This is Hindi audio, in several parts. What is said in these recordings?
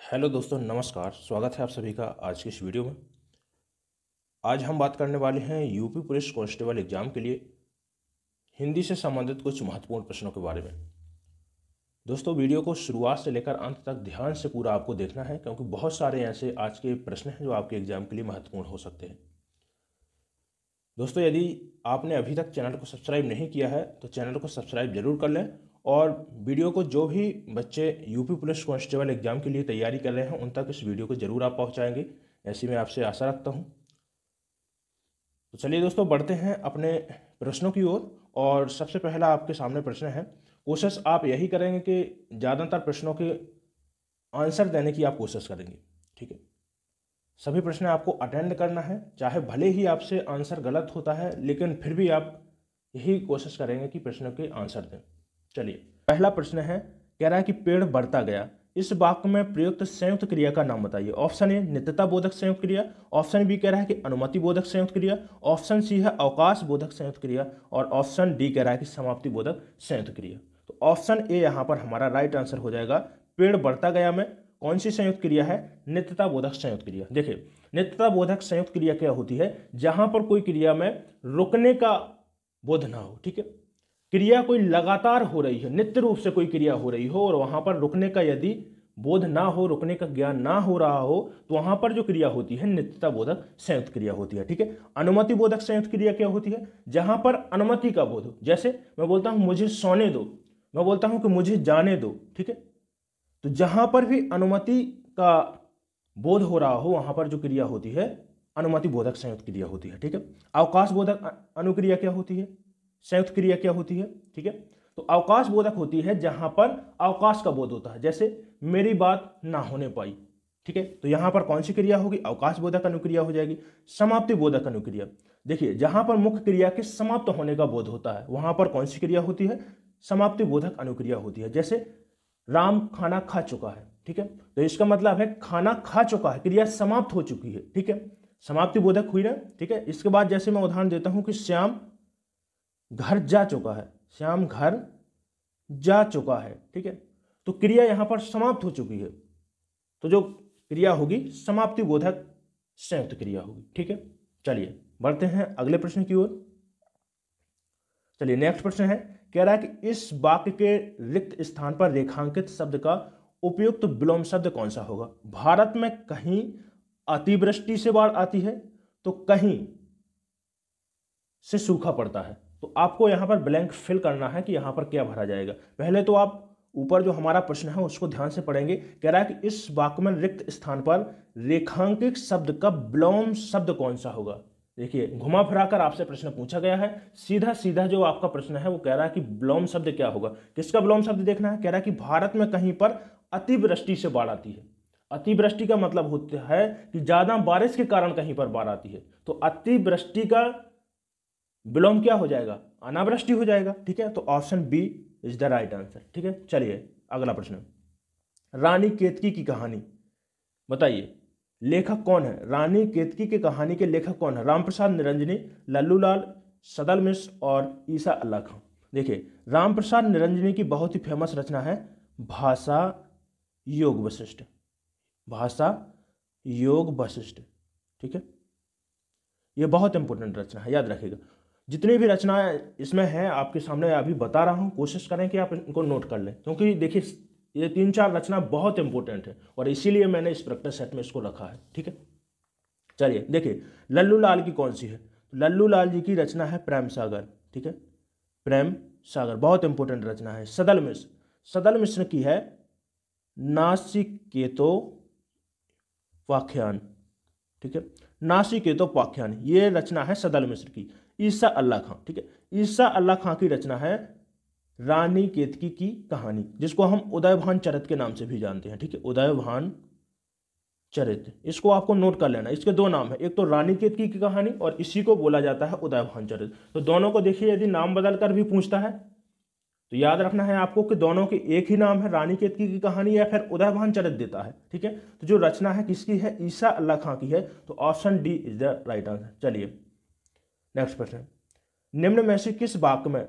हेलो दोस्तों, नमस्कार। स्वागत है आप सभी का आज की इस वीडियो में। आज हम बात करने वाले हैं यूपी पुलिस कांस्टेबल एग्जाम के लिए हिंदी से संबंधित कुछ महत्वपूर्ण प्रश्नों के बारे में। दोस्तों, वीडियो को शुरुआत से लेकर अंत तक ध्यान से पूरा आपको देखना है, क्योंकि बहुत सारे ऐसे आज के प्रश्न हैं जो आपके एग्जाम के लिए महत्वपूर्ण हो सकते हैं। दोस्तों, यदि आपने अभी तक चैनल को सब्सक्राइब नहीं किया है तो चैनल को सब्सक्राइब जरूर कर लें, और वीडियो को जो भी बच्चे यूपी पुलिस कांस्टेबल एग्जाम के लिए तैयारी कर रहे हैं उन तक इस वीडियो को जरूर आप पहुंचाएंगे, ऐसी मैं आपसे आशा रखता हूं। तो चलिए दोस्तों, बढ़ते हैं अपने प्रश्नों की ओर। और सबसे पहला आपके सामने प्रश्न है। कोशिश आप यही करेंगे कि ज़्यादातर प्रश्नों के आंसर देने की आप कोशिश करेंगे, ठीक है। सभी प्रश्न आपको अटेंड करना है, चाहे भले ही आपसे आंसर गलत होता है, लेकिन फिर भी आप यही कोशिश करेंगे कि प्रश्नों के आंसर दें। चलिए, पहला प्रश्न है, कह रहा है कि पेड़ बढ़ता गया। इस वाक्य में प्रयुक्त संयुक्त क्रिया का नाम बताइए। ऑप्शन ए नित्यता बोधक संयुक्त क्रिया, ऑप्शन बी कह रहा है कि अनुमति बोधक संयुक्त क्रिया, ऑप्शन सी है अवकाश बोधक संयुक्त क्रिया, और ऑप्शन डी कह रहा है कि समाप्ति बोधक संयुक्त क्रिया। तो ऑप्शन ए यहाँ पर हमारा राइट आंसर हो जाएगा। पेड़ बढ़ता गया में कौन सी संयुक्त क्रिया है? नित्यता बोधक संयुक्त क्रिया। देखिए, नित्यता बोधक संयुक्त क्रिया क्या होती है? जहां पर कोई क्रिया में रुकने का बोध ना हो, ठीक है। क्रिया कोई लगातार हो रही है, नित्य रूप से कोई क्रिया हो रही हो, और वहां पर रुकने का यदि बोध ना हो, रुकने का ज्ञान ना हो रहा हो, तो वहां पर जो क्रिया होती है नित्यता बोधक संयुक्त क्रिया होती है, ठीक है। अनुमति बोधक संयुक्त क्रिया क्या होती है? जहां पर अनुमति का बोध हो। जैसे मैं बोलता हूं मुझे सोने दो, मैं बोलता हूं कि मुझे जाने दो, ठीक है। तो जहां पर भी अनुमति का बोध हो रहा हो, वहां पर जो क्रिया होती है अनुमति बोधक संयुक्त क्रिया होती है, ठीक है। अवकाश बोधक अनुक्रिया क्या होती है? संयुक्त क्रिया क्या होती है, ठीक है। तो अवकाश बोधक होती है जहां पर अवकाश का बोध होता है, जैसे मेरी बात ना होने पाई, ठीक है। तो यहां पर कौन सी क्रिया होगी? अवकाश बोधक अनुक्रिया हो जाएगी। समाप्ति बोधक अनुक्रिया, देखिए जहां पर मुख्य क्रिया के समाप्त होने का बोध होता है, वहां पर कौन सी क्रिया होती है? समाप्ति बोधक अनुक्रिया होती है। जैसे राम खाना खा चुका है, ठीक है। तो इसका मतलब है खाना खा चुका है, क्रिया समाप्त हो चुकी है, ठीक है। समाप्ति बोधक हुई ना, ठीक है। इसके बाद जैसे मैं उदाहरण देता हूं कि श्याम घर जा चुका है, श्याम घर जा चुका है, ठीक है। तो क्रिया यहां पर समाप्त हो चुकी है, तो जो क्रिया होगी समाप्ति बोधक संयुक्त क्रिया होगी, ठीक है। चलिए बढ़ते हैं अगले प्रश्न की ओर। चलिए, नेक्स्ट प्रश्न है, कह रहा है कि इस वाक्य के रिक्त स्थान पर रेखांकित शब्द का उपयुक्त विलोम शब्द कौन सा होगा? भारत में कहीं अतिवृष्टि से बाढ़ आती है, तो कहीं से सूखा पड़ता है। तो आपको यहां पर ब्लैंक फिल करना है कि यहां पर क्या भरा जाएगा। पहले तो आप ऊपर जो हमारा प्रश्न है उसको ध्यान से पढ़ेंगे। कह रहा है कि इस वाक्य में रिक्त स्थान पर रेखांकित शब्द का विलोम शब्द कौन सा होगा। देखिए, घुमा फिराकर आपसे प्रश्न पूछा गया है, सीधा सीधा जो आपका प्रश्न है वो कह रहा है कि विलोम शब्द क्या होगा। किसका विलोम शब्द देखना है? कह रहा है कि भारत में कहीं पर अतिवृष्टि से बाढ़ आती है। अतिवृष्टि का मतलब होता है कि ज्यादा बारिश के कारण कहीं पर बाढ़ आती है, तो अतिवृष्टि का विलोम क्या हो जाएगा? अनावृष्टि हो जाएगा, ठीक है। तो option B is the right answer, ठीक है। चलिए अगला प्रश्न, रानी केतकी की कहानी बताइए, लेखक कौन है? रानी केतकी की कहानी के लेखक कौन है? रामप्रसाद निरंजनी, लल्लूलाल, सदल मिश्र और ईसा अल्लाह खां। देखिए, रामप्रसाद निरंजनी की बहुत ही फेमस रचना है भाषा योग वशिष्ठ, भाषा योग वशिष्ठ, ठीक है। यह बहुत इंपॉर्टेंट रचना है, याद रखिएगा। जितनी भी रचनाएं इसमें हैं आपके सामने अभी बता रहा हूं, कोशिश करें कि आप इनको नोट कर लें, क्योंकि देखिए ये 3-4 रचना बहुत इंपॉर्टेंट है और इसीलिए मैंने इस प्रैक्टिस सेट में इसको रखा है, ठीक है। चलिए देखिए, लल्लू लाल की कौन सी है? लल्लू लाल जी की रचना है प्रेम सागर, ठीक है। प्रेम सागर बहुत इंपॉर्टेंट रचना है। सदल मिश्र, सदल मिश्र की है नासिकेतो व्याख्यान, ठीक है। नासिकेतो व्याख्यान ये रचना है सदल मिश्र की। ईसा अल्लाह खां, ठीक है, ईसा अल्लाह खां की रचना है रानी केतकी की कहानी, जिसको हम उदयभान चरित के नाम से भी जानते हैं, ठीक है। उदयभान चरित, इसको आपको नोट कर लेना। इसके दो नाम है, एक तो रानी केतकी की कहानी और इसी को बोला जाता है उदयभान चरित। तो दोनों को देखिए, यदि नाम बदल कर भी पूछता है तो याद रखना है आपको कि दोनों के एक ही नाम है, रानी केतकी की कहानी या फिर उदयभान चरित देता है, ठीक है। तो जो रचना है किसकी है? ईसा अल्लाह खां की है। तो option D is the right answer. चलिए नेक्स्ट प्रश्न, निम्न में से किस वाक्य में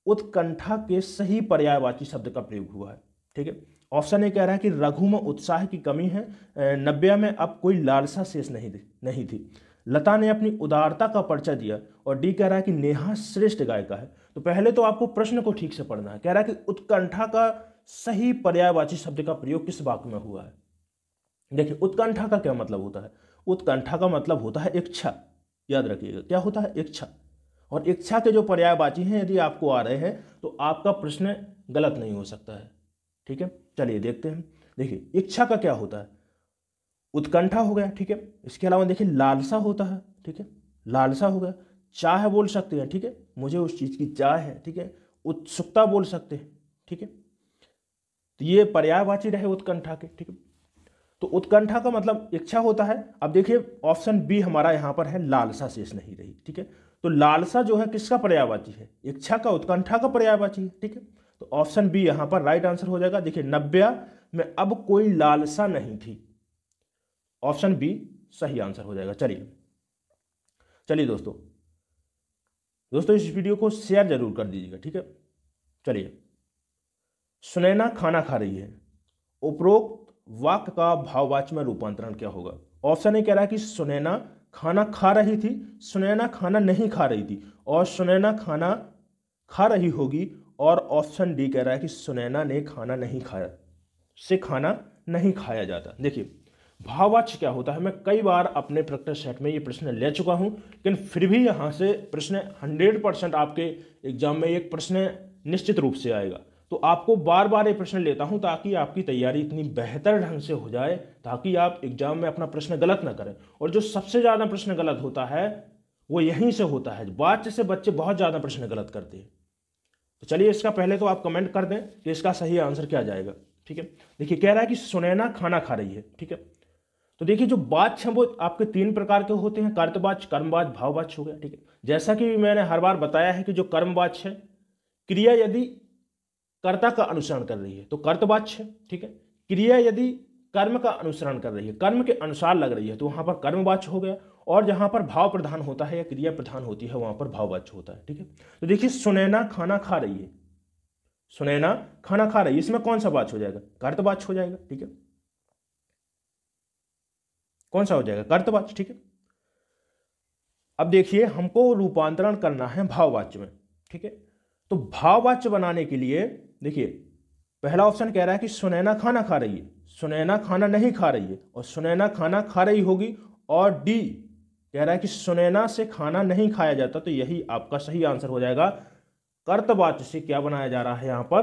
उत्कंठा के सही पर्यायवाची शब्द का प्रयोग हुआ है? ठीक है, ऑप्शन ए कह रहा है कि रघु में उत्साह की कमी है, नव्या में अब कोई लालसा शेष नहीं थी, लता ने अपनी उदारता का परिचय दिया, और डी कह रहा है कि नेहा श्रेष्ठ गायिका है। तो पहले तो आपको प्रश्न को ठीक से पढ़ना है। कह रहा है कि उत्कंठा का सही पर्यायवाची शब्द का प्रयोग किस वाक्य में हुआ है। देखिए उत्कंठा का क्या मतलब होता है, उत्कंठा का मतलब होता है इच्छा, याद रखिएगा क्या होता है, इच्छा। और इच्छा के जो पर्यायवाची हैं यदि आपको आ रहे हैं तो आपका प्रश्न गलत नहीं हो सकता है, ठीक है। चलिए देखते हैं। देखिए इच्छा का क्या होता है, उत्कंठा हो गया, ठीक है। इसके अलावा देखिए लालसा होता है, ठीक है, लालसा हो गया, चाह बोल सकते हैं, ठीक है, मुझे उस चीज की चाह है, ठीक है, उत्सुकता बोल सकते हैं, ठीक है। तो ये पर्यायवाची रहे उत्कंठा के, ठीक है। तो उत्कंठा का मतलब इच्छा होता है। अब देखिए ऑप्शन बी हमारा यहां पर है लालसा शेष नहीं रही, ठीक है। तो लालसा जो है किसका पर्यायवाची है, इच्छा का, उत्कंठा का पर्यायवाची है, ठीक है। तो ऑप्शन बी यहां पर राइट आंसर हो जाएगा। देखिए नव्या में अब कोई लालसा नहीं थी, ऑप्शन बी सही आंसर हो जाएगा। चलिए दोस्तों इस वीडियो को शेयर जरूर कर दीजिएगा, ठीक है। चलिए, सुनैना खाना खा रही है, उपरोक्त वाक्य का भाववाची में रूपांतरण क्या होगा। ऑप्शन ए कह रहा है कि सुनैना खाना खा रही थी, सुनैना खाना नहीं खा रही थी, और सुनैना खाना खा रही होगी, और ऑप्शन डी कह रहा है कि सुनैना ने खाना नहीं खाया, से खाना नहीं खाया जाता। देखिए भाववाच्य क्या होता है, मैं कई बार अपने प्रैक्टिस सेट में ये प्रश्न ले चुका हूं, लेकिन फिर भी यहां से प्रश्न 100% आपके एग्जाम में एक प्रश्न निश्चित रूप से आएगा। तो आपको बार बार ये प्रश्न लेता हूं ताकि आपकी तैयारी इतनी बेहतर ढंग से हो जाए, ताकि आप एग्जाम में अपना प्रश्न गलत ना करें। और जो सबसे ज्यादा प्रश्न गलत होता है वो यहीं से होता है, वाच्य से बच्चे बहुत ज्यादा प्रश्न गलत करते हैं। तो चलिए इसका पहले तो आप कमेंट कर दें कि इसका सही आंसर क्या जाएगा, ठीक है। देखिए कह रहा है कि सुनैना खाना खा रही है, ठीक है। तो देखिए जो वाच्य हैं वो आपके 3 प्रकार के होते हैं, कर्तवाच्य, कर्मवाच्य, भाववाच्य हो गया, ठीक है। जैसा कि मैंने हर बार बताया है कि जो कर्मवाच्य है, क्रिया यदि कर्ता का अनुसरण कर रही है तो कर्तवाच्य है, ठीक है। क्रिया यदि कर्म का अनुसरण कर रही है, कर्म के अनुसार लग रही है, तो वहां पर कर्मवाच्य हो गया। और जहां पर भाव प्रधान होता है या क्रिया प्रधान होती है वहां पर भाववाच्य होता है, ठीक है। तो देखिए सुनैना खाना खा रही है, सुनैना खाना खा रही है, इसमें कौन सा वाच्य हो जाएगा, कर्तवाच्य हो जाएगा, ठीक है। कौन सा हो जाएगा, कर्तवाच्य, ठीक है। अब देखिए हमको रूपांतरण करना है भाववाच्य में, ठीक है। तो भाववाच्य बनाने के लिए देखिए पहला ऑप्शन कह रहा है कि सुनैना खाना खा रही है, सुनैना खाना नहीं खा रही है, और सुनैना खाना खा रही होगी, और डी कह रहा है कि सुनैना से खाना नहीं खाया जाता। तो यही आपका सही आंसर हो जाएगा। कर्तवाच्य से क्या बनाया जा रहा है, यहां पर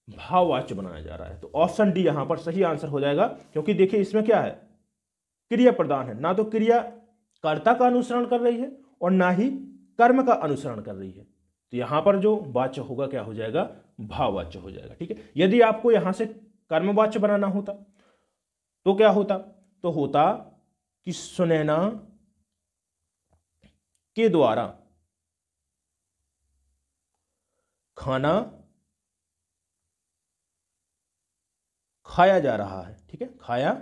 भाववाच्य बनाया जा रहा है। तो ऑप्शन डी यहां पर सही आंसर हो जाएगा, क्योंकि देखिए इसमें क्या है, क्रिया प्रधान है, ना तो क्रिया कर्ता का अनुसरण कर रही है और ना ही कर्म का अनुसरण कर रही है। तो यहां पर जो वाच्य होगा क्या हो जाएगा, भाववाच्य हो जाएगा, ठीक है। यदि आपको यहां से कर्मवाच्य बनाना होता तो क्या होता, तो होता कि सुनैना के द्वारा खाना खाया जा रहा है, ठीक है, खाया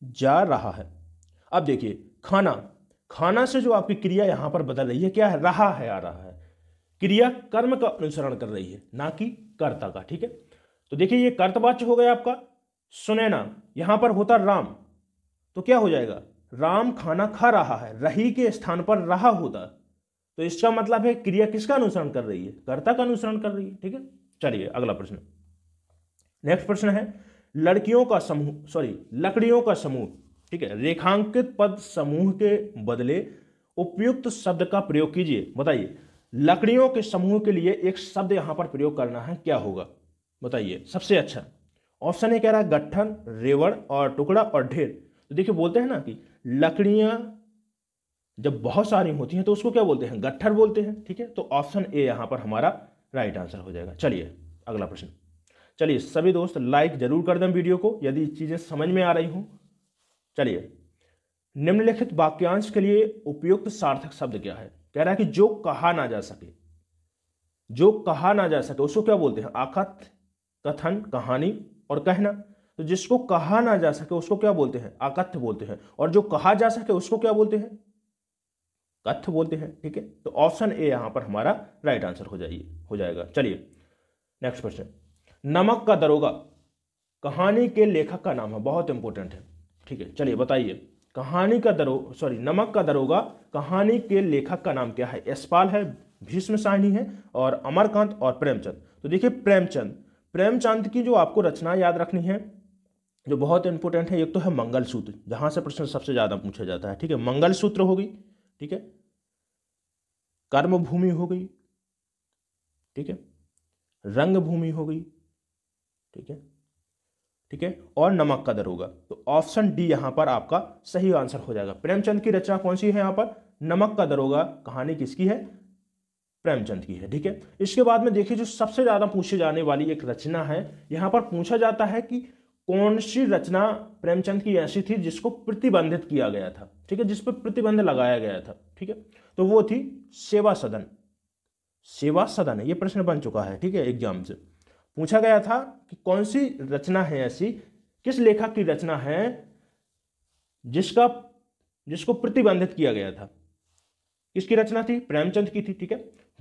जा रहा है। अब देखिए खाना, खाना से जो आपकी क्रिया यहां पर बदल रही है, क्या है, रहा है, आ रहा है, क्रिया कर्म का अनुसरण कर रही है, ना कि कर्ता का, ठीक है। तो देखिए ये कर्तवाच्य हो गया आपका। सुनैना यहां पर होता राम, तो क्या हो जाएगा, राम खाना खा रहा है, रही के स्थान पर रहा होता, तो इसका मतलब है क्रिया किसका अनुसरण कर रही है, कर्ता का अनुसरण कर रही है, ठीक है। चलिए अगला प्रश्न, नेक्स्ट प्रश्न है लड़कियों का समूह, सॉरी लकड़ियों का समूह, ठीक है, रेखांकित पद समूह के बदले उपयुक्त शब्द का प्रयोग कीजिए। बताइए लकड़ियों के समूह के लिए एक शब्द यहां पर प्रयोग करना है, क्या होगा, बताइए सबसे अच्छा। ऑप्शन ए कह रहा है गट्ठन, रेवड़ और टुकड़ा और ढेर। तो देखिए बोलते हैं ना कि लकड़ियां जब बहुत सारी होती हैं तो उसको क्या बोलते हैं, गट्ठर बोलते हैं, ठीक है। तो ऑप्शन ए यहां पर हमारा राइट आंसर हो जाएगा। चलिए अगला प्रश्न। चलिए सभी दोस्त लाइक जरूर कर दें वीडियो को यदि चीजें समझ में आ रही हों। चलिए निम्नलिखित वाक्यांश के लिए उपयुक्त सार्थक शब्द क्या है। कह रहा है कि जो कहा ना जा सके, जो कहा ना जा सके उसको क्या बोलते हैं, आकथ, कथन, कहानी और कहना। तो जिसको कहा ना जा सके उसको क्या बोलते हैं, आकथ्य बोलते हैं, और जो कहा जा सके उसको क्या बोलते हैं, कथ्य बोलते हैं, ठीक है। तो ऑप्शन ए यहां पर हमारा राइट आंसर हो जाएगा। चलिए नेक्स्ट प्रश्न, नमक का दरोगा कहानी के लेखक का नाम है, बहुत इंपॉर्टेंट है, ठीक है। चलिए बताइए, नमक का दरोगा कहानी के लेखक का नाम क्या है? यशपाल है, भीष्म साहनी है, और अमरकांत और प्रेमचंद। तो देखिए प्रेमचंद की जो आपको रचना याद रखनी है, जो बहुत इंपॉर्टेंट है, एक तो है मंगलसूत्र, जहां से प्रश्न सबसे ज्यादा पूछा जाता है, ठीक है। मंगलसूत्र हो गई, ठीक है, कर्मभूमि हो गई, ठीक है, रंगभूमि हो गई, ठीक है, ठीक है, और नमक का दरोगा। तो ऑप्शन डी यहां पर आपका सही आंसर हो जाएगा। प्रेमचंद की रचना कौन सी है? यहां पर नमक का दरोगा कहानी किसकी है? प्रेमचंद की है, ठीक है। इसके बाद में देखिए, जो सबसे ज्यादा पूछे जाने वाली एक रचना है, यहां पर पूछा जाता है कि कौन सी रचना प्रेमचंद की ऐसी थी जिसको प्रतिबंधित किया गया था, ठीक है, जिस पर प्रतिबंध लगाया गया था, ठीक है। तो वो थी सेवा सदन। सेवा सदन, ये प्रश्न बन चुका है, ठीक है, एग्जाम से पूछा गया था कि कौन सी रचना है ऐसी, किस लेखक की रचना है जिसको प्रतिबंधित किया गया था? किसकी रचना थी? प्रेमचंद की थी, ठीक है।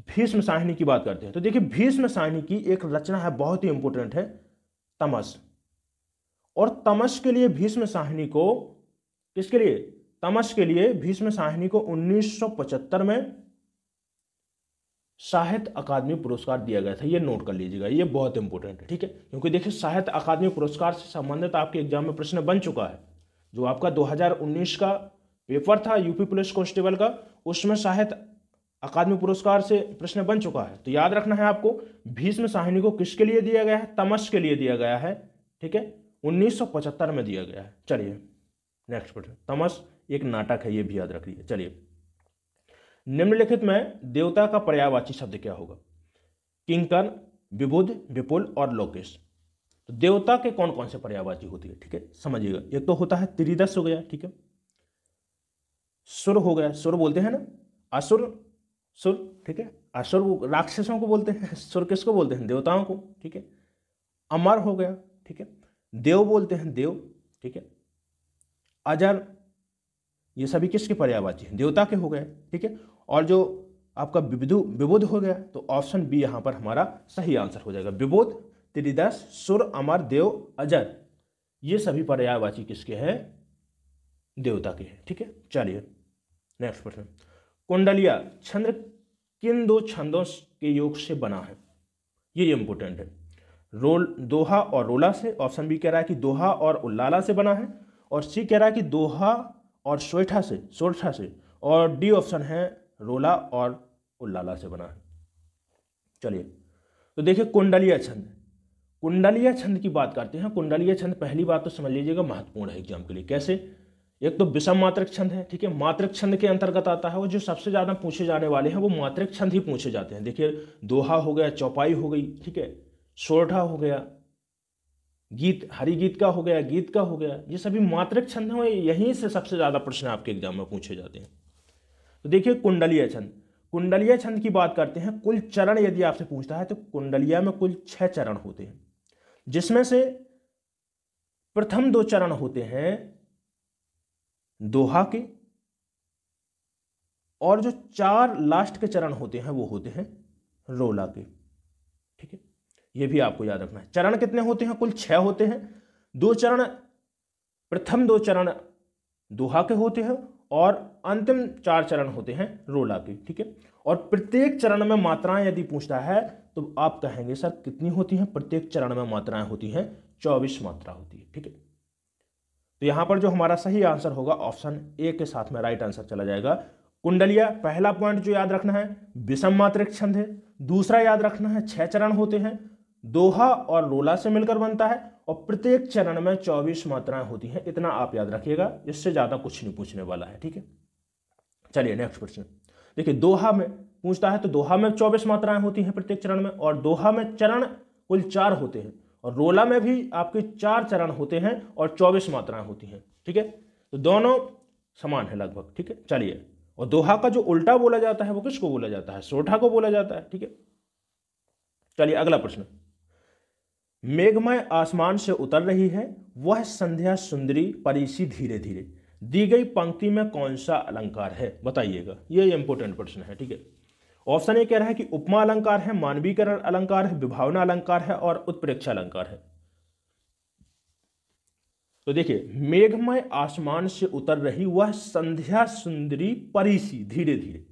भीष्म साहनी की बात करते हैं। तो देखिए, भीष्म साहनी की एक रचना है, बहुत ही इंपॉर्टेंट है, तमस। और तमस के लिए भीष्म साहनी को, किसके लिए? तमस के लिए भीष्म साहनी को 1975 में साहित्य अकादमी पुरस्कार दिया गया था। ये नोट कर लीजिएगा, ये बहुत इंपॉर्टेंट है, ठीक है, क्योंकि देखिए साहित्य अकादमी पुरस्कार से संबंधित आपके एग्जाम में प्रश्न बन चुका है। जो आपका 2019 का पेपर था यूपी पुलिस कांस्टेबल का, उसमें साहित्य अकादमी पुरस्कार से प्रश्न बन चुका है। तो याद रखना है आपको, भीष्म साहनी को किसके लिए दिया गया है? तमस के लिए दिया गया है, ठीक है, 1975 में दिया गया है। चलिए नेक्स्ट प्रश्न। तमस एक नाटक है, ये भी याद रखिए। चलिए, निम्नलिखित में देवता का पर्यायवाची शब्द क्या होगा? किंकर, विबुध, विपुल और लोकेश। तो देवता के कौन कौन से पर्यायवाची होती है, ठीक है, समझिएगा। एक तो होता है त्रिदश हो गया, ठीक है, सुर हो गया, सुर बोलते हैं ना, असुर, सुर, ठीक है, असुर राक्षसों को बोलते हैं, सुर किसको बोलते हैं? देवताओं को, ठीक है। अमर हो गया, ठीक है, देव बोलते हैं, देव, ठीक है। अजर, ये सभी किसके पर्यायवाची हैं? देवता के हो गए, ठीक है। और जो आपका विबुध हो गया, तो ऑप्शन बी यहां पर हमारा सही आंसर हो जाएगा। विबुध, त्रिदश, सुर, अमर, देव, अजर, ये सभी पर्यायवाची किसके हैं? देवता के हैं, ठीक है। चलिए नेक्स्ट प्रश्न। कुंडलिया छंद किन दो छंदों के योग से बना है? ये इंपॉर्टेंट है। दोहा और रोला से, ऑप्शन बी कह रहा है कि दोहा और उल्लाला से बना है, और सी कह रहा है कि दोहा और सोरठा से, और डी ऑप्शन है रोला और उल्लाला से बना है। चलिए, तो देखिए कुंडलिया छंद की बात करते हैं। कुंडलिया छंद, पहली बात तो समझ लीजिएगा, महत्वपूर्ण है एग्जाम के लिए। कैसे? एक तो विषम मात्रक छंद है, ठीक है, मात्रक छंद के अंतर्गत आता है, और जो सबसे ज्यादा पूछे जाने वाले हैं वो मात्रक छंद ही पूछे जाते हैं। देखिए, दोहा हो गया, चौपाई हो गई, ठीक है, सोरठा हो गया, गीत, हरिगीत का हो गया, गीत का हो गया, ये सभी मात्रक छंद हैं, यहीं से सबसे ज्यादा प्रश्न आपके एग्जाम में पूछे जाते हैं। तो देखिए कुंडलिया छंद की बात करते हैं। कुल चरण यदि आपसे पूछता है तो कुंडलिया में कुल 6 चरण होते हैं, जिसमें से प्रथम 2 चरण होते हैं दोहा के, और जो 4 लास्ट के चरण होते हैं वो होते हैं रोला के, ठीक है, ये भी आपको याद रखना है। चरण कितने होते हैं? कुल 6 होते हैं। 2 चरण, प्रथम 2 चरण दोहा के होते हैं, और अंतिम 4 चरण होते हैं रोला के, ठीक है। और प्रत्येक चरण में मात्राएं यदि पूछता है तो आप कहेंगे सर कितनी होती हैं? प्रत्येक चरण में मात्राएं होती हैं 24 मात्रा होती है, ठीक है। तो यहां पर जो हमारा सही आंसर होगा ऑप्शन ए के साथ में राइट आंसर चला जाएगा। कुंडलिया, पहला पॉइंट जो याद रखना है, विषम मात्रक छंद है। दूसरा याद रखना है 6 चरण होते हैं, दोहा और रोला से मिलकर बनता है, और प्रत्येक चरण में 24 मात्राएं होती हैं। इतना आप याद रखिएगा, इससे ज्यादा कुछ नहीं पूछने वाला है, ठीक है। चलिए नेक्स्ट क्वेश्चन। देखिए, दोहा में पूछता है तो दोहा में 24 मात्राएं होती हैं प्रत्येक चरण में, और दोहा में चरण कुल 4 होते हैं, और रोला में भी आपके 4 चरण होते हैं और 24 मात्राएं होती हैं, ठीक है। तो दोनों समान है लगभग, ठीक है। चलिए, और दोहा का जो उल्टा बोला जाता है वो किसको बोला जाता है? सोरठा को बोला जाता है, ठीक है। चलिए अगला प्रश्न। मेघमय आसमान से उतर रही है, वह संध्या सुंदरी परिसी धीरे धीरे, दी गई पंक्ति में कौन सा अलंकार है? बताइएगा, ये इंपॉर्टेंट प्रश्न है, ठीक है। ऑप्शन ए कह रहा है कि उपमा अलंकार है, मानवीकरण अलंकार है, विभावना अलंकार है और उत्प्रेक्षा अलंकार है। तो देखिए, मेघमय आसमान से उतर रही वह संध्या सुंदरी परीसी धीरे धीरे।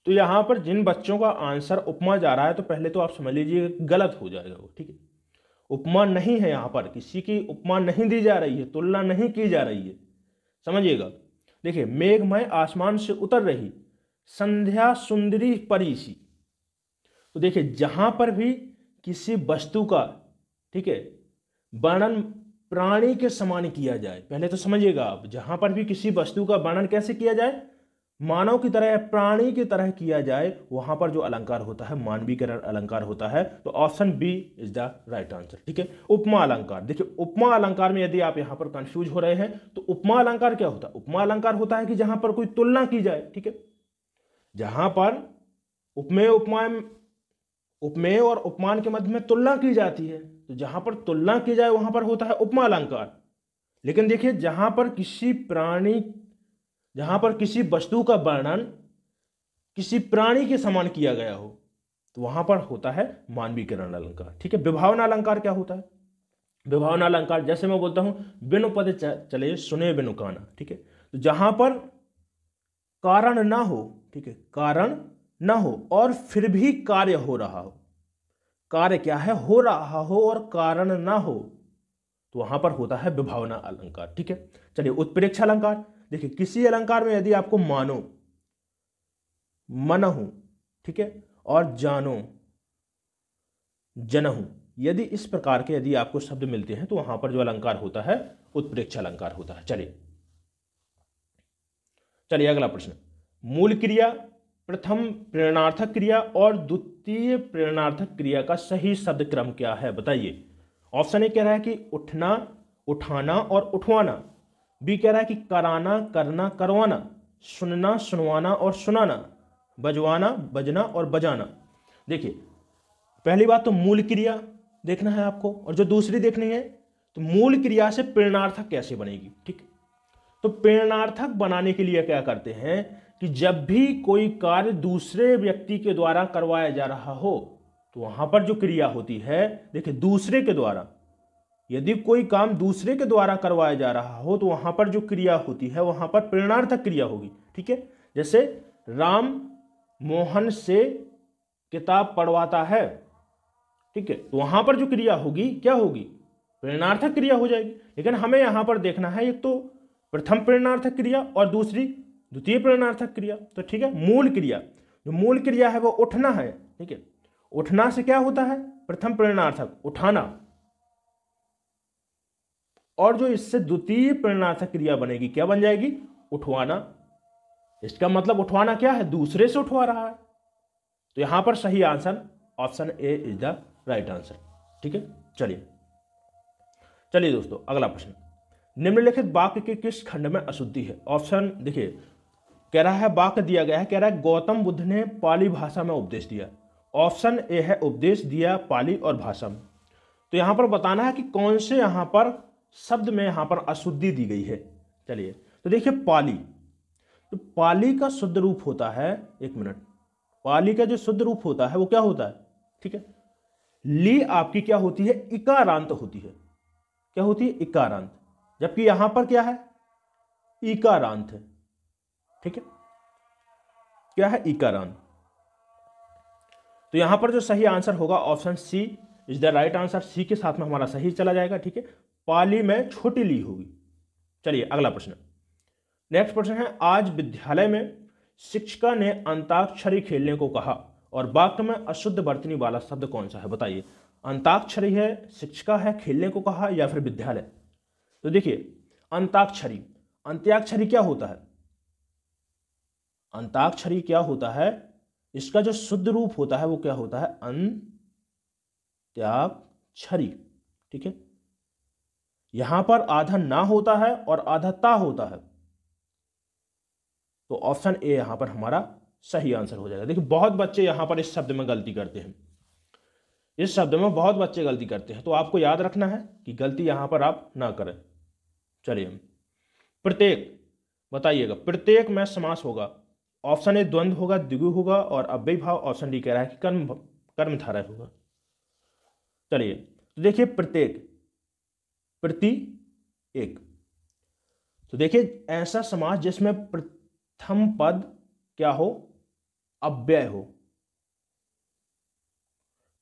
तो यहां पर जिन बच्चों का आंसर उपमा जा रहा है तो पहले तो आप समझ लीजिए गलत हो जाएगा वो, ठीक है। उपमा नहीं है, यहां पर किसी की उपमा नहीं दी जा रही है, तुलना नहीं की जा रही है, समझिएगा। देखिए, मेघमय आसमान से उतर रही संध्या सुंदरी परीसी। तो देखिए, जहां पर भी किसी वस्तु का, ठीक है, वर्णन प्राणी के समान किया जाए, पहले तो समझिएगा आप, जहां पर भी किसी वस्तु का वर्णन कैसे किया जाए, मानव की तरह, प्राणी की तरह किया जाए, वहां पर जो अलंकार होता है मानवीकरण अलंकार होता है। तो option B is the right answer, ठीक है। उपमा अलंकार, देखिए उपमा अलंकार में यदि आप यहां पर कंफ्यूज हो रहे हैं तो उपमा अलंकार क्या होता है? उपमा अलंकार होता है कि जहां पर कोई तुलना की जाए, ठीक है। जहां पर उपमेय और उपमान के मध्य में तुलना की जाती है, तो जहां पर तुलना की जाए वहां पर होता है उपमा अलंकार। लेकिन देखिए, जहां पर किसी वस्तु का वर्णन किसी प्राणी के समान किया गया हो तो वहां पर होता है मानवीकरण अलंकार, ठीक है। विभावना अलंकार क्या होता है? विभावना अलंकार, जैसे मैं बोलता हूं बिनु पद चले सुने बिनु काना, ठीक है। तो जहां पर कारण ना हो, ठीक है, कारण ना हो और फिर भी कार्य हो रहा हो, कार्य क्या है, हो रहा हो और कारण ना हो, तो वहां पर होता है विभावना अलंकार, ठीक है। चलिए, उत्प्रेक्षा अलंकार, देखिए किसी अलंकार में यदि आपको मानो, मनहु, ठीक है, और जानो, जनहु, यदि इस प्रकार के यदि आपको शब्द मिलते हैं तो वहां पर जो अलंकार होता है उत्प्रेक्षा अलंकार होता है। चलिए अगला प्रश्न, मूल क्रिया, प्रथम प्रेरणार्थक क्रिया और द्वितीय प्रेरणार्थक क्रिया का सही शब्द क्रम क्या है, बताइए। ऑप्शन ए कह रहा है कि उठना, उठाना और उठवाना। बी कह रहा है कि कराना, करना, करवाना। सुनना, सुनवाना और सुनाना। बजवाना, बजना और बजाना। देखिए, पहली बात तो मूल क्रिया देखना है आपको, और जो दूसरी देखनी है तो मूल क्रिया से प्रेरणार्थक कैसे बनेगी, ठीक। तो प्रेरणार्थक बनाने के लिए क्या करते हैं कि जब भी कोई कार्य दूसरे व्यक्ति के द्वारा करवाया जा रहा हो तो वहां पर जो क्रिया होती है, देखिए दूसरे के द्वारा, यदि कोई काम दूसरे के द्वारा करवाया जा रहा हो तो वहां पर जो क्रिया होती है वहां पर प्रेरणार्थक क्रिया होगी, ठीक है। जैसे राम मोहन से किताब पढ़वाता है, ठीक है, तो वहां पर जो क्रिया होगी क्या होगी, प्रेरणार्थक क्रिया हो जाएगी। लेकिन हमें यहां पर देखना है एक तो प्रथम प्रेरणार्थक क्रिया और दूसरी द्वितीय प्रेरणार्थक क्रिया। तो ठीक है, मूल क्रिया, जो मूल क्रिया है वो उठना है, ठीक है। उठना से क्या होता है, प्रथम प्रेरणार्थक उठाना, और जो इससे द्वितीय प्रेरणार्थक क्रिया बनेगी क्या बन जाएगी, उठवाना। इसका मतलब उठवाना क्या है, दूसरे से उठवा रहा है। तो यहां पर सही answer option A is the right answer, ठीक है। चलिए दोस्तों, अगला प्रश्न, निम्नलिखित वाक्य के किस खंड में अशुद्धि है। ऑप्शन देखिए, कह रहा है वाक्य दिया गया है, कह रहा है गौतम बुद्ध ने पाली भाषा में उपदेश दिया। ऑप्शन ए है उपदेश दिया पाली और भाषा में। तो यहां पर बताना है कि कौन से यहां पर शब्द में यहां पर अशुद्धि दी गई है। चलिए, तो देखिए पाली, तो पाली का शुद्ध रूप होता है, एक मिनट, पाली का जो शुद्ध रूप होता है वो क्या होता है, ठीक है। ली आपकी क्या होती है, इकारांत होती है। क्या होती है, इकारांत, जबकि यहां पर क्या है, इकारांत है, ठीक है। क्या है, इकारांत। तो यहां पर जो सही आंसर होगा option C is the right answer. C के साथ में हमारा सही चला जाएगा, ठीक है। पाली में छोटी ली होगी। चलिए अगला प्रश्न, नेक्स्ट प्रश्न है, आज विद्यालय में शिक्षिका ने अंताक्षरी खेलने को कहा और वाक्य में अशुद्ध वर्तनी वाला शब्द कौन सा है, बताइए। अंताक्षरी है, शिक्षिका है, खेलने को कहा या फिर विद्यालय। तो देखिए, अंताक्षरी, अंत्याक्षरी क्या होता है, अंताक्षरी क्या होता है, इसका जो शुद्ध रूप होता है वो क्या होता है, अंत्याक्षरी, ठीक है। यहां पर आधा ना होता है और आधा ता होता है, तो ऑप्शन ए यहां पर हमारा सही आंसर हो जाएगा। देखिए, बहुत बच्चे यहां पर इस शब्द में गलती करते हैं, इस शब्द में बहुत बच्चे गलती करते हैं, तो आपको याद रखना है कि गलती यहां पर आप ना करें। चलिए, प्रत्येक बताइएगा, प्रत्येक में समास होगा। ऑप्शन ए द्वंद्व होगा, द्विगु होगा, और अव्ययी भाव ऑप्शन डी कह रहा है कि कर्मधारय होगा। चलिए तो देखिए प्रत्येक, प्रति एक, तो देखिए ऐसा समास जिसमें प्रथम पद क्या हो, अव्यय हो।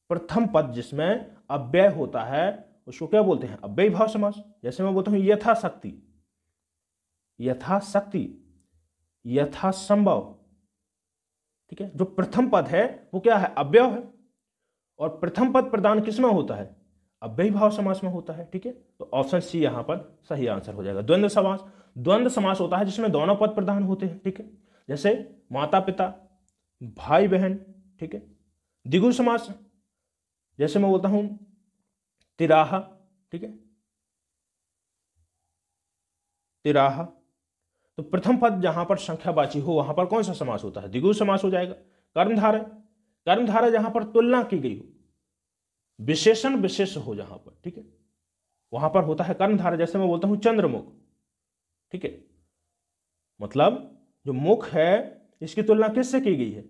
प्रथम पद जिसमें अव्यय होता है उसको क्या बोलते हैं, अव्ययी भाव समास। जैसे मैं बोलता हूं यथाशक्ति, यथाशक्ति, यथासंभव, ठीक है। जो प्रथम पद है वो क्या है, अव्यय है, और प्रथम पद प्रदान किसमें होता है, अव्ययी भाव समास में होता है, ठीक है। तो ऑप्शन सी यहां पर सही आंसर हो जाएगा। द्वंद्व समास, द्वंद्व समास होता है जिसमें दोनों पद प्रदान होते हैं, ठीक है। जैसे माता पिता, भाई बहन, ठीक है। द्विगु समास, जैसे मैं बोलता हूं तिराहा, ठीक है, तिराहा। तो प्रथम पद जहां पर संख्यावाची हो वहां पर कौन सा समास होता है, द्विगु समास हो जाएगा। कर्मधारय, कर्मधारय जहां पर तुलना की गई हो, विशेषण विशेष हो जहां पर, ठीक है, वहां पर होता है कर्मधारय। जैसे मैं बोलता हूं चंद्रमुख, ठीक है, मतलब जो मुख है इसकी तुलना किससे की गई है,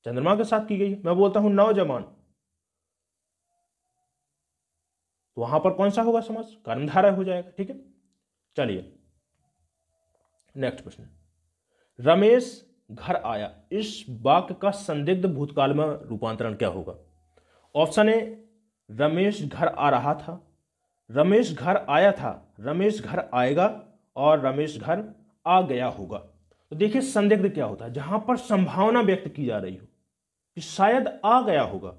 चंद्रमा के साथ की गई है। मैं बोलता हूं नौजवान, तो वहां पर कौन सा होगा समास, कर्मधारय हो जाएगा, ठीक है। चलिए नेक्स्ट प्रश्न, रमेश घर आया, इस वाक्य का संदिग्ध भूतकाल में रूपांतरण क्या होगा। ऑप्शन ए रमेश घर आ रहा था, रमेश घर आया था, रमेश घर आएगा, और रमेश घर आ गया होगा। तो देखिए संदिग्ध क्या होता है, जहां पर संभावना व्यक्त की जा रही हो कि शायद आ गया होगा,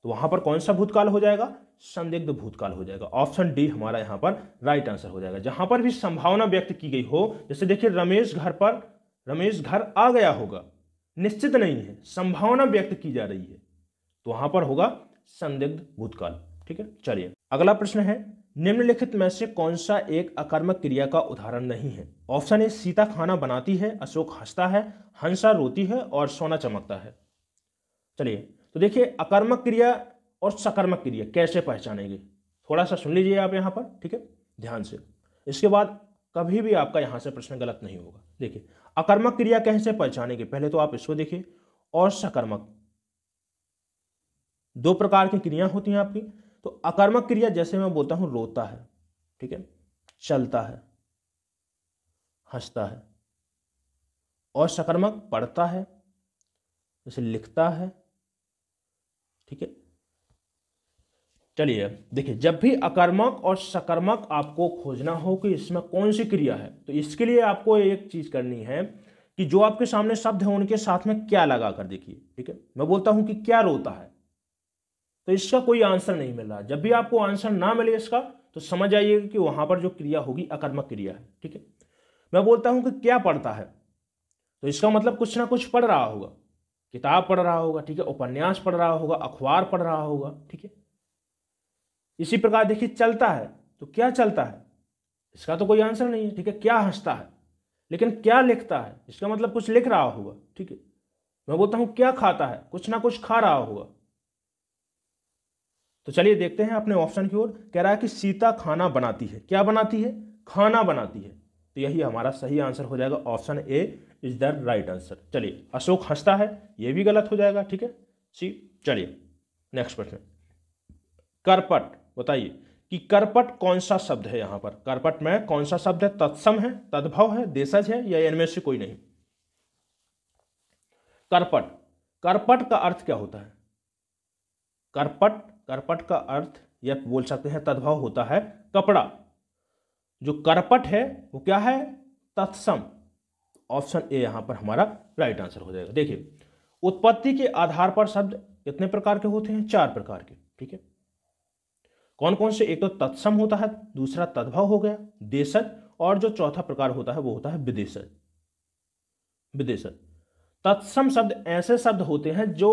तो वहां पर कौन सा भूतकाल हो जाएगा, संदिग्ध भूतकाल हो जाएगा। ऑप्शन डी हमारा यहां पर राइट आंसर हो जाएगा। जहां पर भी संभावना व्यक्त की गई हो, जैसे देखिए रमेश घर पर, रमेश घर आ गया होगा, निश्चित नहीं है, संभावना व्यक्त की जा रही है, तो वहां पर होगा संदिग्ध भूतकाल, ठीक है। चलिए अगला प्रश्न है, निम्नलिखित में से कौन सा एक अकर्मक क्रिया का उदाहरण नहीं है। ऑप्शन ए सीता खाना बनाती है, अशोक हंसता है, हंसा रोती है, और सोना चमकता है। चलिए तो देखिए अकर्मक क्रिया और सकर्मक क्रिया कैसे पहचानेंगे, थोड़ा सा सुन लीजिए आप यहां पर, ठीक है, ध्यान से। इसके बाद कभी भी आपका यहां से प्रश्न गलत नहीं होगा। देखिए अकर्मक क्रिया कैसे पहचानेंगे, पहले तो आप इसको देखिए, और सकर्मक, दो प्रकार की क्रिया होती हैं आपकी। तो अकर्मक क्रिया जैसे मैं बोलता हूं रोता है, ठीक है, चलता है, हंसता है, और सकर्मक पढ़ता है, जैसे लिखता है, ठीक है। चलिए देखिए जब भी अकर्मक और सकर्मक आपको खोजना हो कि इसमें कौन सी क्रिया है, तो इसके लिए आपको एक चीज करनी है कि जो आपके सामने शब्द है उनके साथ में क्या लगा कर देखिए, ठीक है। मैं बोलता हूं कि क्या रोता है, तो इसका कोई आंसर नहीं मिल रहा। जब भी आपको आंसर ना मिले इसका, तो समझ आइएगा कि वहां पर जो क्रिया होगी अकर्मक क्रिया है, ठीक है। मैं बोलता हूं कि क्या पढ़ता है, तो इसका मतलब कुछ ना कुछ पढ़ रहा होगा, किताब पढ़ रहा होगा, ठीक है, उपन्यास पढ़ रहा होगा, अखबार पढ़ रहा होगा, ठीक है। इसी प्रकार देखिए चलता है, तो क्या चलता है, इसका तो कोई आंसर नहीं है, ठीक है। क्या हंसता है, लेकिन क्या लिखता है, इसका मतलब कुछ लिख रहा होगा, ठीक है। मैं बोलता हूं क्या खाता है, कुछ ना कुछ खा रहा होगा। तो चलिए देखते हैं अपने ऑप्शन की ओर। कह रहा है कि सीता खाना बनाती है, क्या बनाती है, खाना बनाती है, तो यही हमारा सही आंसर हो जाएगा। Option A is the right answer. चलिए अशोक हंसता है, यह भी गलत हो जाएगा, ठीक है, सी। चलिए नेक्स्ट प्रश्न, करपट, बताइए कि करपट कौन सा शब्द है। यहां पर करपट में कौन सा शब्द है, तत्सम है, तद्भव है, देशज है, या इनमें से कोई नहीं। करपट, करपट का अर्थ क्या होता है, करपट, करपट का अर्थ या बोल सकते हैं तद्भव होता है कपड़ा। जो करपट है वो क्या है, तत्सम। ऑप्शन ए यहां पर हमारा राइट आंसर हो जाएगा। देखिए उत्पत्ति के आधार पर शब्द कितने प्रकार के होते हैं, 4 प्रकार के, ठीक है। कौन कौन से, एक तो तत्सम होता है, दूसरा तद्भव हो गया, देशज, और जो चौथा प्रकार होता है वो होता है विदेशज। विदेशज, तत्सम शब्द ऐसे शब्द होते हैं जो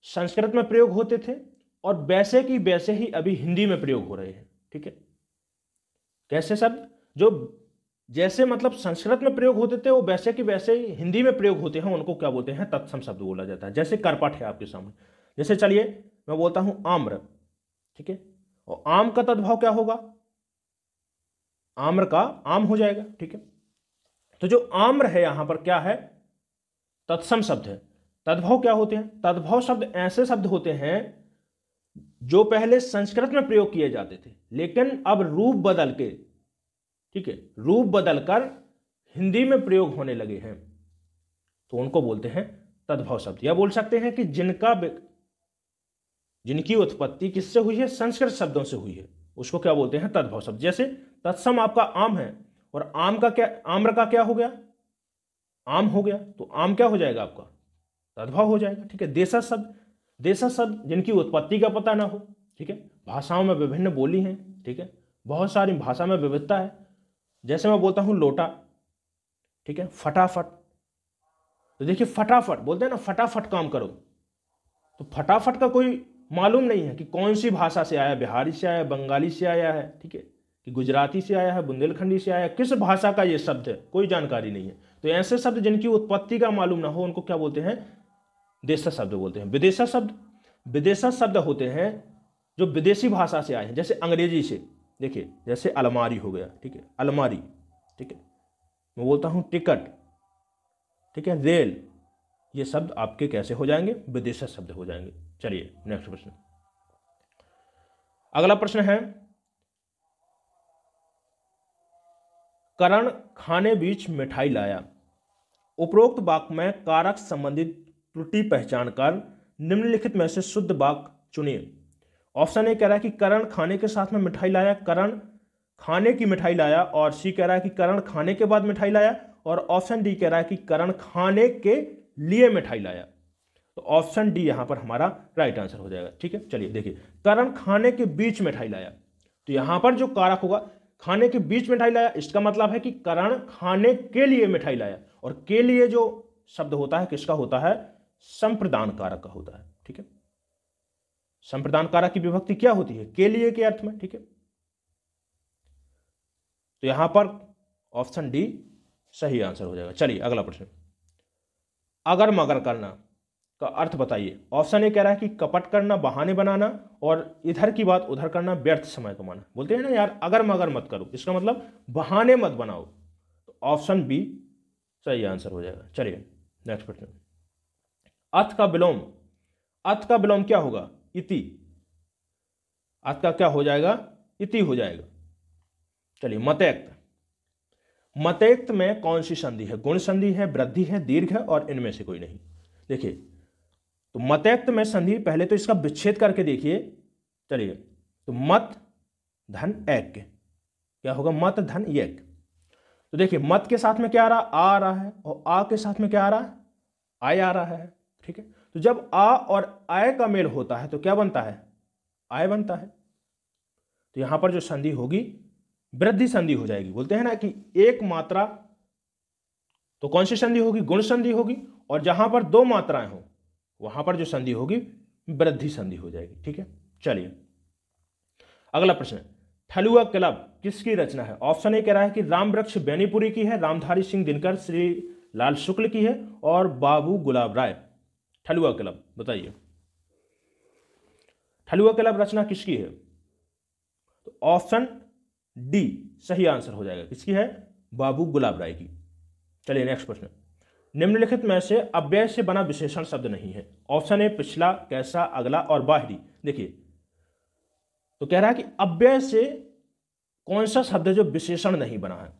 संस्कृत में प्रयोग होते थे और वैसे की वैसे ही अभी हिंदी में प्रयोग हो रहे हैं, ठीक है। कैसे शब्द, जो जैसे मतलब संस्कृत में प्रयोग होते थे वो वैसे की वैसे ही हिंदी में प्रयोग होते हैं, उनको क्या बोलते हैं, तत्सम शब्द बोला जाता है। जैसे करपट है आपके सामने, जैसे चलिए मैं बोलता हूं आम्र, ठीक है, और आम का तद्भव क्या होगा, आम्र का आम हो जाएगा, ठीक है। तो जो आम्र है यहां पर क्या है, तत्सम शब्द है। तद्भव क्या होते हैं, तद्भव शब्द ऐसे शब्द होते हैं जो पहले संस्कृत में प्रयोग किए जाते थे लेकिन अब रूप बदल के, ठीक है, रूप बदलकर हिंदी में प्रयोग होने लगे हैं, तो उनको बोलते हैं तद्भव शब्द। या बोल सकते हैं कि जिनकी उत्पत्ति किससे हुई है, संस्कृत शब्दों से हुई है, उसको क्या बोलते हैं, तद्भव शब्द। जैसे तत्सम आपका आम है और आम का क्या, आम्र का क्या हो गया, आम हो गया, तो आम क्या हो जाएगा आपका, तद्भव हो जाएगा। ठीक है, देशज शब्द, देशज शब्द जिनकी उत्पत्ति का पता ना हो, ठीक है, भाषाओं में विभिन्न बोली हैं, ठीक है, बहुत सारी भाषा में विविधता है। जैसे मैं बोलता हूं लोटा, ठीक है, फटाफट, तो देखिए फटाफट बोलते हैं ना, फटाफट काम करो, तो फटाफट का कोई मालूम नहीं है कि कौन सी भाषा से आया, बिहारी से आया, बंगाली से आया है, ठीक है, कि गुजराती से आया है, बुंदेलखंडी से आया है, किस भाषा का ये शब्द है, कोई जानकारी नहीं है। तो ऐसे शब्द जिनकी उत्पत्ति का मालूम ना हो उनको क्या बोलते हैं, देशज शब्द बोलते हैं। विदेशज शब्द, विदेशज शब्द होते हैं जो विदेशी भाषा से आए हैं, जैसे अंग्रेजी से, देखिए जैसे अलमारी हो गया, ठीक है, अलमारी, ठीक है, मैं बोलता हूं टिकट, ठीक है, रेल, ये शब्द आपके कैसे हो जाएंगे, विदेशज शब्द हो जाएंगे। चलिए नेक्स्ट प्रश्न, अगला प्रश्न है, करण खाने बीच मिठाई लाया। उपरोक्त वाक्य में कारक संबंधित त्रुटि पहचान कर निम्नलिखित में से शुद्ध वाक्य चुनिए। ऑप्शन ए कह रहा है कि करण खाने के साथ में मिठाई लाया, करण खाने की मिठाई लाया, और सी कह रहा है कि करण खाने के बाद मिठाई लाया, और ऑप्शन डी कह रहा है कि करण खाने के लिए मिठाई लाया। तो ऑप्शन डी यहां पर हमारा राइट आंसर हो जाएगा। ठीक है, चलिए देखिए, करण खाने के बीच मिठाई लाया, तो यहां पर जो कारक होगा, खाने के बीच मिठाई लाया, इसका मतलब है कि करण खाने के लिए मिठाई लाया, और के लिए जो शब्द होता है किसका होता है, संप्रदान कारक का होता है। ठीक है, संप्रदान कारक की विभक्ति क्या होती है, के लिए के अर्थ में। ठीक है, तो यहां पर ऑप्शन डी सही आंसर हो जाएगा। चलिए अगला प्रश्न, अगर मगर करना का अर्थ बताइए। ऑप्शन ए कह रहा है कि कपट करना, बहाने बनाना, और इधर की बात उधर करना, व्यर्थ समय कमाना। बोलते हैं ना यार अगर मगर मत करो, इसका मतलब बहाने मत बनाओ, तो ऑप्शन बी सही आंसर हो जाएगा। चलिए नेक्स्ट प्रश्न, अर्थ का विलोम, अर्थ का विलोम क्या होगा, इति, अर्थ का क्या हो जाएगा, इति हो जाएगा। चलिए मतयक्त, मतयक्त में कौन सी संधि है, गुण संधि है, वृद्धि है, दीर्घ है, और इनमें से कोई नहीं। देखिए तो मतयक्त में संधि, पहले तो इसका विच्छेद करके देखिए। चलिए तो मत धन ऐक्य क्या होगा, मत धन यज्ञ। तो देखिए मत के साथ में क्या आ रहा है, और आ के साथ में क्या आ रहा है, आय आ रहा है। ठीक है, तो जब आ और आय का मेल होता है तो क्या बनता है, आय बनता है। तो यहां पर जो संधि होगी वृद्धि संधि हो जाएगी। बोलते हैं ना कि एक मात्रा, तो कौन सी संधि होगी, गुण संधि होगी, और जहां पर दो मात्राएं हो वहां पर जो संधि होगी वृद्धि संधि हो जाएगी। ठीक है, चलिए अगला प्रश्न, ठलुआ क्लब किसकी रचना है। ऑप्शन ए कह रहा है कि रामवृक्ष बेनीपुरी की है, रामधारी सिंह दिनकर, श्री लाल शुक्ल की है, और बाबू गुलाब राय। ठलुआ क्लब बताइए, ठलुआ क्लब रचना किसकी है, तो ऑप्शन डी सही आंसर हो जाएगा। किसकी है, बाबू गुलाब राय की। चलिए नेक्स्ट प्रश्न, निम्नलिखित में से अव्यय से बना विशेषण शब्द नहीं है। ऑप्शन ए पिछला, कैसा, अगला, और बाहरी। देखिए तो कह रहा है कि अव्यय से कौन सा शब्द है जो विशेषण नहीं बना है,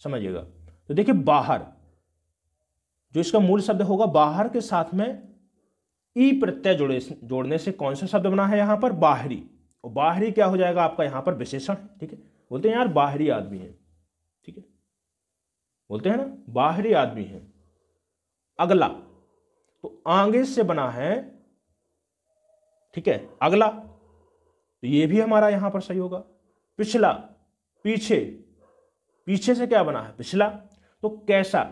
समझिएगा। तो देखिए बाहर, जो इसका मूल शब्द होगा, बाहर के साथ में ई प्रत्यय जोड़ने से कौन सा शब्द बना है यहां पर, बाहरी। और बाहरी क्या हो जाएगा आपका यहां पर, विशेषण। ठीक है, बोलते हैं यार बाहरी आदमी है, ठीक है, बोलते हैं ना बाहरी आदमी है। अगला, तो आगे से बना है, ठीक है, अगला, तो ये भी हमारा यहां पर सही होगा। पिछला, पीछे, पीछे से क्या बना है, पिछला। तो कैसा,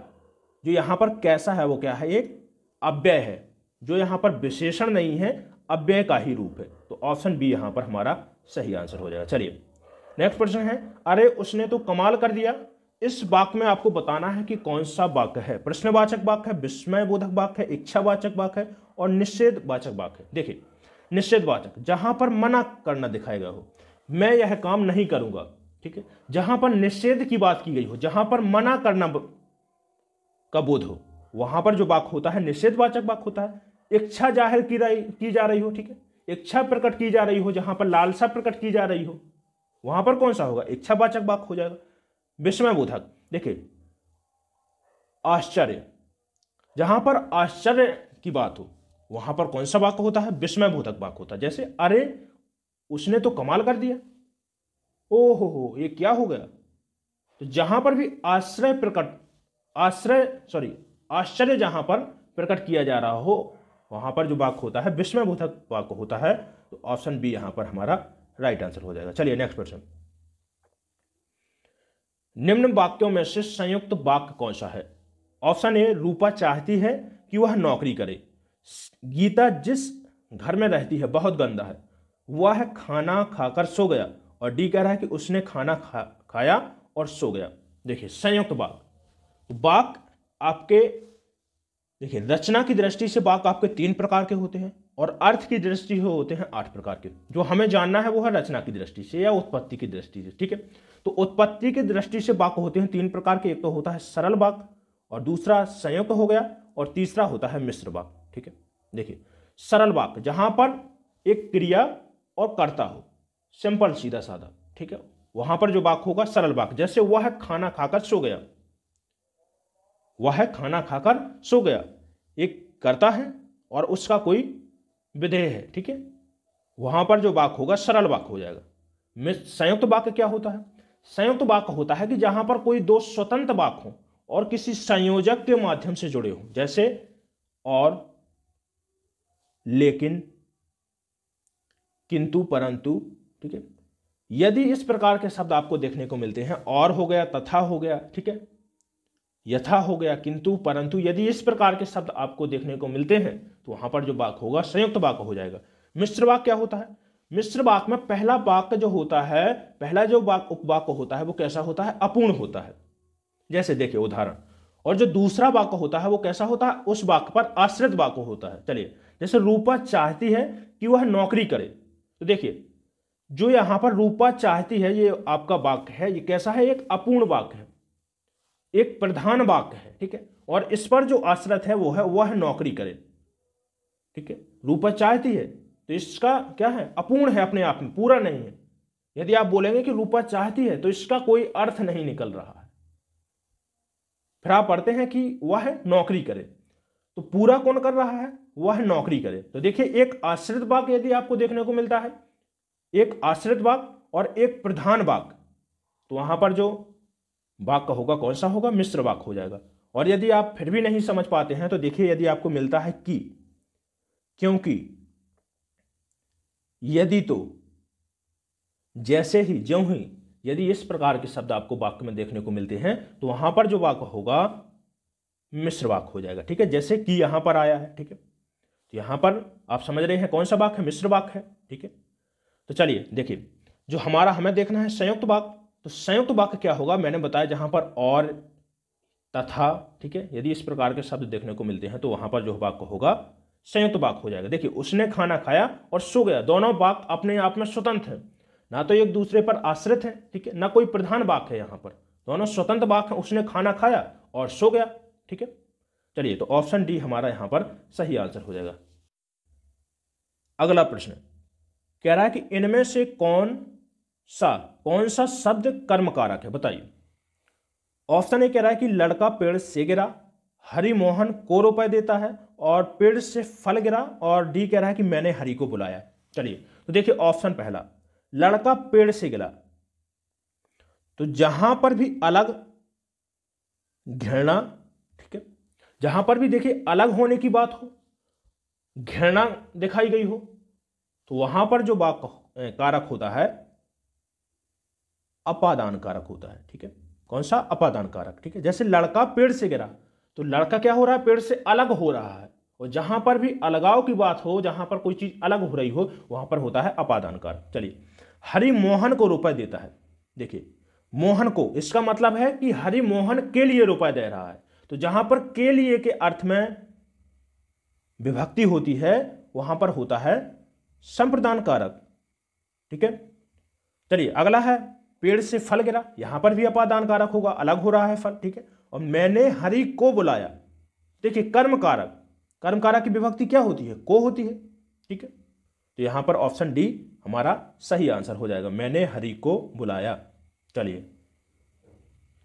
जो यहां पर कैसा है वो क्या है, एक अव्यय है, जो यहां पर विशेषण नहीं है, अव्यय का ही रूप है। तो ऑप्शन बी यहां पर हमारा सही आंसर हो जाएगा। चलिए नेक्स्ट प्रश्न है, अरे उसने तो कमाल कर दिया। इस वाक्य में आपको बताना है कि कौन सा वाक्य है, प्रश्नवाचक वाक्य है, विस्मयबोधक वाक्य है, इच्छावाचक वाक्य है, और निषेधवाचक वाक्य है। देखिए निषेधवाचक, जहां पर मना करना दिखाएगा हो, मैं यह काम नहीं करूंगा। ठीक है, जहां पर निषेध की बात की गई हो, जहां पर मना करना का बोध हो, वहां पर जो वाक्य होता है निषेधवाचक वाक्य होता है। इच्छा जाहिर की जा रही हो, ठीक है, इच्छा प्रकट की जा रही हो, जहां पर लालसा प्रकट की जा रही हो, वहां पर कौन सा होगा, इच्छावाचक वाक्य हो जाएगा। विस्मयबोधक, देखिए आश्चर्य, जहां पर आश्चर्य की बात हो वहां पर कौन सा वाक्य होता है, विस्मयबोधक वाक्य होता है। जैसे अरे उसने तो कमाल कर दिया, ओ हो ये क्या हो गया। तो जहां पर भी आश्चर्य जहां पर प्रकट किया जा रहा हो वहां पर जो वाक्य होता है विस्मयबोधक वाक्य होता है। तो ऑप्शन बी यहां पर हमारा राइट आंसर हो जाएगा। चलिए नेक्स्ट क्वेश्चन, निम्न वाक्यों में से संयुक्त वाक्य कौन सा है। ऑप्शन ए, रूपा चाहती है कि वह नौकरी करे। गीता जिस घर में रहती है बहुत गंदा है। वह खाना खाकर सो गया। और डी कह रहा है कि उसने खाना खाया और सो गया। देखिए संयुक्त वाक्य आपके, देखिए रचना की दृष्टि से वाक्य आपके 3 प्रकार के होते हैं और अर्थ की दृष्टि से होते हैं 8 प्रकार के। जो हमें जानना है वो है रचना की दृष्टि से या उत्पत्ति की दृष्टि से, ठीक है। तो उत्पत्ति की दृष्टि से वाक्य होते हैं 3 प्रकार के, एक तो होता है सरल वाक्य, और दूसरा संयुक्त हो गया, और तीसरा होता है मिश्र वाक्य, ठीक है। देखिए सरल वाक्य जहां पर एक क्रिया और कर्ता हो, सिंपल सीधा साधा, ठीक है, वहां पर जो वाक्य होगा सरल वाक्य। जैसे वह खाना खाकर सो गया, वह खाना खाकर सो गया, एक कर्ता है और उसका कोई विधेय है, ठीक है, वहां पर जो वाक्य होगा सरल वाक्य हो जाएगा। संयुक्त वाक्य क्या होता है, संयुक्त वाक्य होता है कि जहां पर कोई 2 स्वतंत्र वाक्य हो और किसी संयोजक के माध्यम से जुड़े हो, जैसे और, लेकिन, किंतु, परंतु, ठीक है। यदि इस प्रकार के शब्द आपको देखने को मिलते हैं, और हो गया, तथा हो गया, ठीक है, यथा हो गया, किंतु, परंतु, यदि इस प्रकार के शब्द आपको देखने को मिलते हैं तो वहां पर जो वाक्य होगा संयुक्त वाक्य हो जाएगा। मिश्र वाक्य क्या होता है, मिश्र वाक्य में पहला वाक्य जो होता है, पहला जो उपवाक्य होता है वो कैसा होता है, अपूर्ण होता है। जैसे देखिए उदाहरण, और जो दूसरा वाक्य होता है वो कैसा होता है, उस वाक्य पर आश्रित वाक्य होता है। चलिए जैसे रूपा चाहती है कि वह नौकरी करे, तो देखिए जो यहां पर रूपा चाहती है ये आपका वाक्य है, ये कैसा है, एक अपूर्ण वाक्य है, एक प्रधान वाक्य है, ठीक है, और इस पर जो आश्रित है वो है वह नौकरी करे, ठीक है। रूपा चाहती है तो इसका क्या है, अपूर्ण है, अपने आप में पूरा नहीं है। यदि आप बोलेंगे कि रूपा चाहती है तो इसका कोई अर्थ नहीं निकल रहा है। फिर आप पढ़ते हैं कि वह नौकरी करे, तो पूरा कौन कर रहा है, वह नौकरी करे। तो देखिए एक आश्रित वाक्य यदि आपको देखने को मिलता है, एक आश्रित वाक्य और एक प्रधान वाक्य, तो वहां पर जो वाक्य होगा कौन सा होगा, मिश्र वाक्य हो जाएगा। और यदि आप फिर भी नहीं समझ पाते हैं तो देखिए यदि आपको मिलता है कि, क्योंकि, यदि, तो, जैसे ही, ज्यों ही, यदि इस प्रकार के शब्द आपको वाक्य में देखने को मिलते हैं तो वहां पर जो वाक्य होगा मिश्र वाक्य हो जाएगा, ठीक है। जैसे कि यहां पर आया है, ठीक है, तो यहां पर आप समझ रहे हैं कौन सा वाक्य है, मिश्र वाक्य है, ठीक है। तो चलिए देखिए जो हमें देखना है संयुक्त वाक्य, तो संयुक्त वाक्य क्या होगा, मैंने बताया जहां पर और, तथा, ठीक है, यदि इस प्रकार के शब्द देखने को मिलते हैं तो वहां पर जो वाक्य होगा संयुक्त वाक्य हो जाएगा। देखिए उसने खाना खाया और सो गया, दोनों वाक्य अपने आप में स्वतंत्र हैं, ना तो एक दूसरे पर आश्रित है, ठीक है, ना कोई प्रधान वाक्य है, यहां पर दोनों स्वतंत्र वाक्य हैं, उसने खाना खाया और सो गया, ठीक है। चलिए तो ऑप्शन डी हमारा यहां पर सही आंसर हो जाएगा। अगला प्रश्न कह रहा है कि इनमें से कौन सा शब्द कर्म कारक है, बताइए। ऑप्शन ए कह रहा है कि लड़का पेड़ से गिरा, हरि मोहन को रुपए देता है और पेड़ से फल गिरा, और डी कह रहा है कि मैंने हरि को बुलाया। चलिए तो देखिए ऑप्शन पहला, लड़का पेड़ से गिरा, तो जहां पर भी अलग, घृणा, ठीक है, जहां पर भी देखिए अलग होने की बात हो, घृणा दिखाई गई हो, तो वहां पर जो वाक्य कारक होता है अपादान कारक होता है, ठीक है। कौन सा, अपादान कारक, ठीक है। जैसे लड़का पेड़ से गिरा, तो लड़का क्या हो रहा है, पेड़ से अलग हो रहा है, और जहां पर भी अलगाव की बात हो, जहां पर कोई चीज अलग हो रही हो, वहां पर होता है अपादान कारक। चलिए हरि मोहन को रुपए देता है, देखिए मोहन को, इसका मतलब है कि हरि मोहन के लिए रुपए दे रहा है, तो जहां पर के लिए के अर्थ में विभक्ति होती है वहां पर होता है संप्रदान कारक, ठीक है। चलिए अगला है पेड़ से फल गिरा, यहां पर भी अपादान कारक होगा, अलग हो रहा है फल, ठीक है। और मैंने हरि को बुलाया, देखिए कर्म कारक, कर्म कारक की विभक्ति क्या होती है, को होती है, ठीक है। तो यहां पर ऑप्शन डी हमारा सही आंसर हो जाएगा, मैंने हरि को बुलाया। चलिए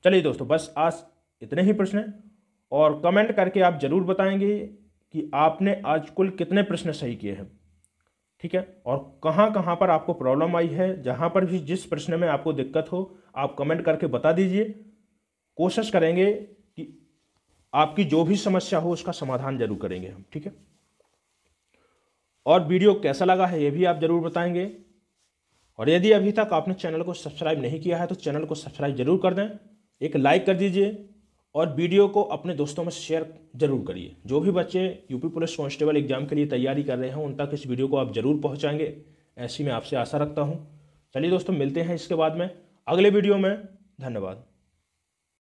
चलिए दोस्तों, बस आज इतने ही प्रश्न हैं, और कमेंट करके आप जरूर बताएंगे कि आपने आज कुल कितने प्रश्न सही किए हैं, ठीक है। और कहाँ कहाँ पर आपको प्रॉब्लम आई है, जहाँ पर भी जिस प्रश्न में आपको दिक्कत हो आप कमेंट करके बता दीजिए। कोशिश करेंगे कि आपकी जो भी समस्या हो उसका समाधान जरूर करेंगे हम, ठीक है। और वीडियो कैसा लगा है ये भी आप जरूर बताएंगे। और यदि अभी तक आपने चैनल को सब्सक्राइब नहीं किया है तो चैनल को सब्सक्राइब जरूर कर दें, एक लाइक कर दीजिए, और वीडियो को अपने दोस्तों में शेयर जरूर करिए। जो भी बच्चे यूपी पुलिस कांस्टेबल एग्जाम के लिए तैयारी कर रहे हैं उन तक इस वीडियो को आप जरूर पहुंचाएंगे, ऐसी मैं आपसे आशा रखता हूं। चलिए दोस्तों, मिलते हैं इसके बाद में अगले वीडियो में। धन्यवाद।